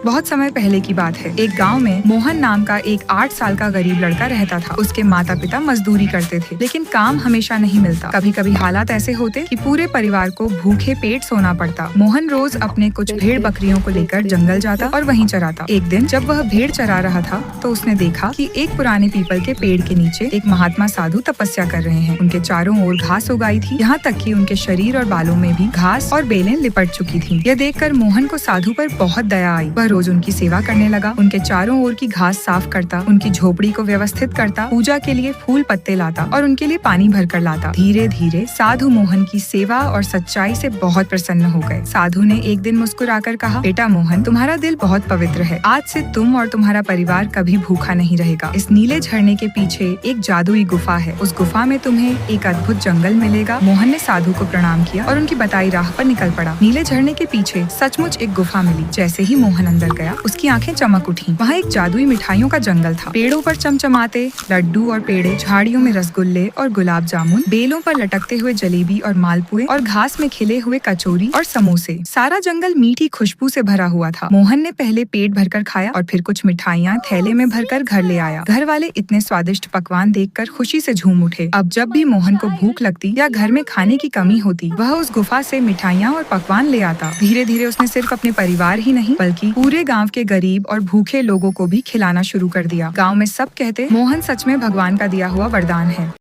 बहुत समय पहले की बात है। एक गांव में मोहन नाम का एक 8 साल का गरीब लड़का रहता था। उसके माता पिता मजदूरी करते थे, लेकिन काम हमेशा नहीं मिलता। कभी कभी हालात ऐसे होते कि पूरे परिवार को भूखे पेट सोना पड़ता। मोहन रोज अपने कुछ भेड़ बकरियों को लेकर जंगल जाता और वहीं चराता। एक दिन जब वह भेड़ चरा रहा था तो उसने देखा कि एक पुराने पीपल के पेड़ के नीचे एक महात्मा साधु तपस्या कर रहे हैं। उनके चारों ओर घास उगाई थी, यहाँ तक कि उनके शरीर और बालों में भी घास और बेलें लिपट चुकी थी। यह देखकर मोहन को साधु पर बहुत दया आई। वह रोज उनकी सेवा करने लगा, उनके चारों ओर की घास साफ करता, उनकी झोपड़ी को व्यवस्थित करता, पूजा के लिए फूल पत्ते लाता और उनके लिए पानी भर कर लाता। धीरे धीरे साधु मोहन की सेवा और सच्चाई से बहुत प्रसन्न हो गए। साधु ने एक दिन मुस्कुराकर कहा, बेटा मोहन, तुम्हारा दिल बहुत पवित्र है। आज से तुम और तुम्हारा परिवार कभी भूखा नहीं रहेगा। इस नीले झरने के पीछे एक जादुई गुफा है। उस गुफा में तुम्हें एक अद्भुत जंगल मिलेगा। मोहन ने साधु को प्रणाम किया और उनकी बताई राह पर निकल पड़ा। नीले झरने के पीछे सचमुच एक गुफा मिली। जैसे ही मोहन अंदर गया, उसकी आंखें चमक उठी। वहाँ एक जादुई मिठाइयों का जंगल था। पेड़ों पर चमचमाते लड्डू और पेड़े, झाड़ियों में रसगुल्ले और गुलाब जामुन, बेलों पर लटकते हुए जलेबी और मालपुए और घास में खिले हुए कचौरी और समोसे। सारा जंगल मीठी खुशबू से भरा हुआ था। मोहन ने पहले पेट भरकर खाया और फिर कुछ मिठाइयाँ थैले में भरकर घर ले आया। घर वाले इतने स्वादिष्ट पकवान देखकर खुशी से झूम उठे। अब जब भी मोहन को भूख लगती या घर में खाने की कमी होती, वह उस गुफा से मिठाइयाँ और पकवान ले आता। धीरे धीरे उसने सिर्फ अपने परिवार ही नहीं बल्कि पूरे गांव के गरीब और भूखे लोगों को भी खिलाना शुरू कर दिया। गांव में सब कहते, मोहन सच में भगवान का दिया हुआ वरदान है।